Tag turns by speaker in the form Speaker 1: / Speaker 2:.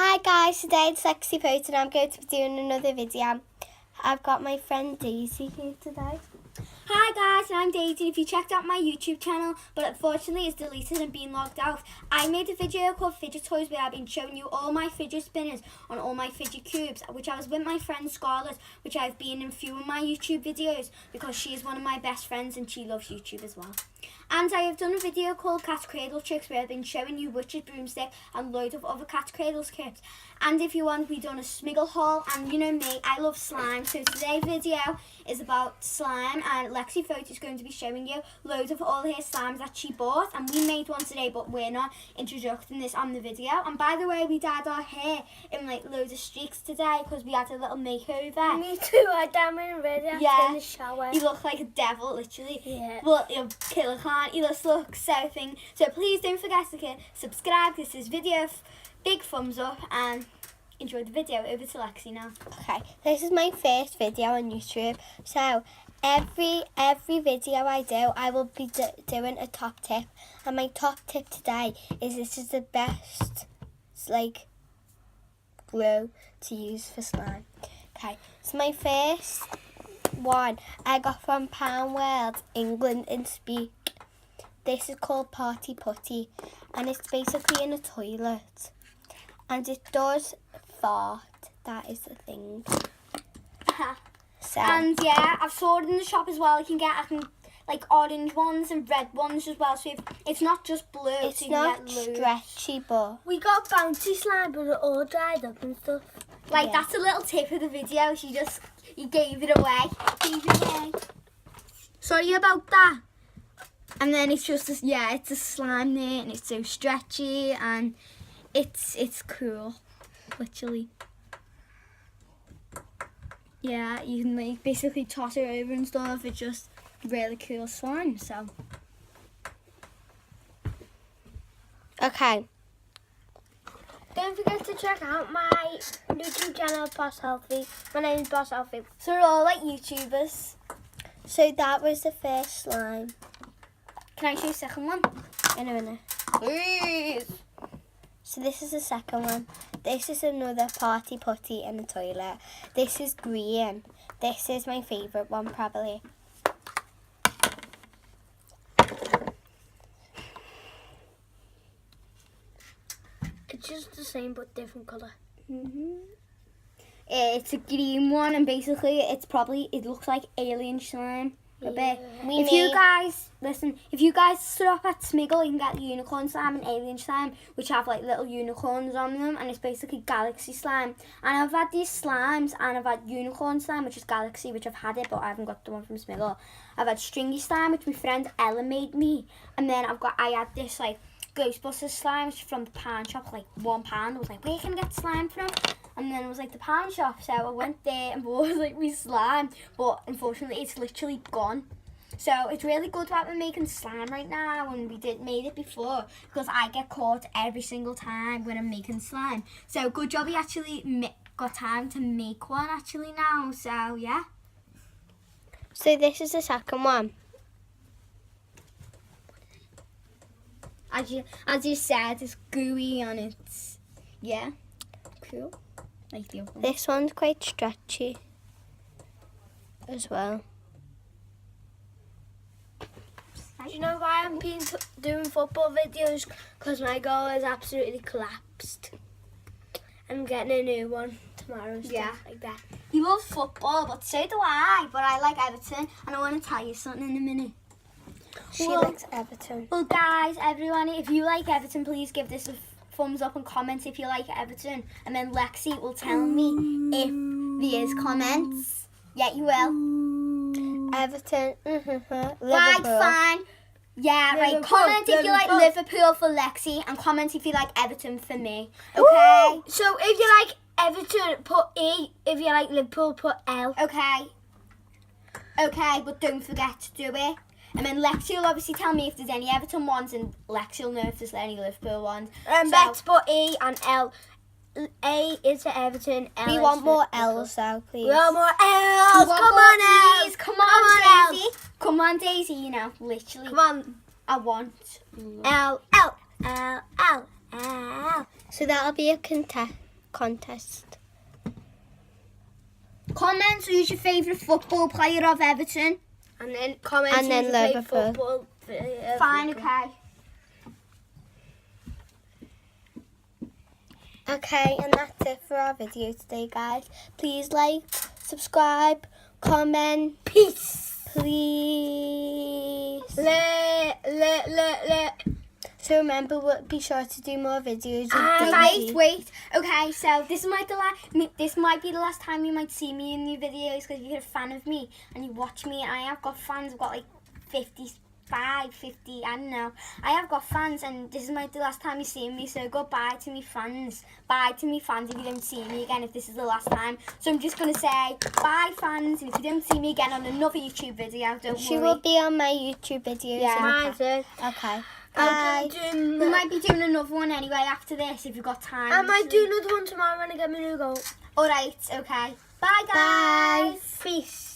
Speaker 1: Hi guys, today it's Lexi Post and I'm going to be doing another video. I've got my friend Daisy here today.
Speaker 2: Hi guys, I'm Daisy. If you checked out my YouTube channel, but unfortunately it's deleted and been logged out, I made a video called Fidget Toys where I've been showing you all my fidget spinners on all my fidget cubes, which I was with my friend Scarlett, which I've been in few of my YouTube videos because she is one of my best friends and she loves YouTube as well. And I have done a video called Cat Cradle Tricks where I've been showing you Witch's Broomstick and loads of other Cat Cradles kits. And if you want, we've done a Smiggle haul, and you know me, I love slime. So today's video is about slime, and Lexi Photo is going to be showing you loads of all her slimes that she bought. And we made one today, but we're not introducing this on the video. And by the way, we dyed our hair in like loads of streaks today because we had a little makeover.
Speaker 1: Me too, I damn it ready in the shower.
Speaker 2: You look like a devil, literally.
Speaker 1: Yeah.
Speaker 2: Well, you're killer can't. You just look so thing. So please don't forget to subscribe. This is video. Big thumbs up and enjoy the video. Over to Lexi now.
Speaker 1: Okay, this is my first video on YouTube. So every video I do, I will be doing a top tip. And my top tip today is this is the best like glue to use for slime. Okay, so my first one I got from Pound World, England in Speak. This is called Party Putty, and it's basically in a toilet. And it does fart. That is the thing. So.
Speaker 2: And yeah, I've saw it in the shop as well. You can get like orange ones and red ones as well. So it's not just blue.
Speaker 1: It's
Speaker 2: so
Speaker 1: not stretchy, but
Speaker 3: we got bouncy slime, but it all dried up and stuff.
Speaker 2: Like that's a little tip of the video. You gave it away. Sorry about that. And then it's just this, it's a slime there, and it's so stretchy, and it's cool, literally. Yeah, you can like basically toss it over and stuff. It's just really cool slime. So
Speaker 1: okay.
Speaker 3: Don't forget to check out my YouTube channel, Boss Healthy. My name is Boss Healthy.
Speaker 2: we're all like YouTubers.
Speaker 1: So that was the first slime.
Speaker 2: Can I show you the second one?
Speaker 1: In a minute.
Speaker 2: Please.
Speaker 1: So this is the second one. This is another Party Putty in the toilet. This is green. This is my favourite one probably.
Speaker 3: It's just the same but different colour.
Speaker 2: It's a green one, and basically it looks like alien slime. A bit. If you guys stop at Smiggle, you can get unicorn slime and alien slime, which have like little unicorns on them, and it's basically galaxy slime. And I've had these slimes, and I've had unicorn slime, which is galaxy, which I've had it, but I haven't got the one from Smiggle. I've had stringy slime, which my friend Ella made me, and then I had this like Ghostbusters slime, which is from the pound shop, like £1. I was like, where can I get slime from? And then it was like the pound shop, so I went there and bought like me slime, but unfortunately it's literally gone. So it's really good that we're making slime right now, and we made it before, because I get caught every single time when I'm making slime. So good job we actually got time to make one actually now. So yeah.
Speaker 1: So this is the second one.
Speaker 2: As you said, it's gooey and it's cool. Like the other one.
Speaker 1: This one's quite stretchy as well.
Speaker 3: Do you know why I'm doing football videos? Because my goal is absolutely collapsed. I'm getting a new one tomorrow and stuff like that.
Speaker 2: You love football, but so do I. But I like Everton, and I want to tell you something in a minute.
Speaker 1: She likes Everton.
Speaker 2: Well, guys, everyone, if you like Everton, please give this a thumbs up and comment if you like Everton. And then Lexi will tell me if there is comments. Yeah, you will.
Speaker 1: Everton.
Speaker 2: Right,
Speaker 1: Liverpool.
Speaker 2: fine. Yeah, right. Comment if you like Liverpool for Lexi, and comment if you like Everton for me. Okay?
Speaker 3: Ooh. So if you like Everton, put E. If you like Liverpool, put L.
Speaker 2: Okay. Okay, but don't forget to do it. And then Lexi will obviously tell me if there's any Everton ones, and Lexi will know if there's any Liverpool ones.
Speaker 3: Let's put E and L. A is for Everton. L
Speaker 1: We
Speaker 3: is
Speaker 1: want
Speaker 3: for
Speaker 1: more
Speaker 3: Liverpool.
Speaker 1: L's though, please.
Speaker 3: We want more L's. Come on, L's.
Speaker 2: Come on, Daisy.
Speaker 3: L's.
Speaker 2: Come on, Daisy. You know, literally.
Speaker 3: Come on.
Speaker 2: I want
Speaker 3: L, L, L, L, L.
Speaker 1: So that'll be a contest. contest.
Speaker 2: Comment who's your favourite football player of Everton.
Speaker 3: And then comment
Speaker 1: And then
Speaker 3: who's your
Speaker 1: Liverpool.
Speaker 3: favourite football.
Speaker 2: Fine, okay.
Speaker 1: Okay, and that's it for our video today, guys. Please like, subscribe, comment.
Speaker 3: Peace.
Speaker 1: Please. So remember, be sure to do more videos. Of Daisy.
Speaker 2: Wait. Okay, so this might be the last time you might see me in new videos because you're a fan of me and you watch me. I have got fans. I've got like 50, I don't know. I have got fans, and this might be the last time you see me. So goodbye to me fans. Bye to me fans if you don't see me again. If this is the last time, so I'm just gonna say bye, fans. And if you don't see me again on another YouTube video, don't
Speaker 1: She
Speaker 2: worry.
Speaker 1: will be on my YouTube videos.
Speaker 2: Yeah.
Speaker 3: Mine too.
Speaker 1: Okay. Bye.
Speaker 2: We might be doing another one anyway after this if you've got time.
Speaker 3: I might do another one tomorrow when I get my new goal.
Speaker 2: Alright, okay. Bye, guys.
Speaker 3: Peace.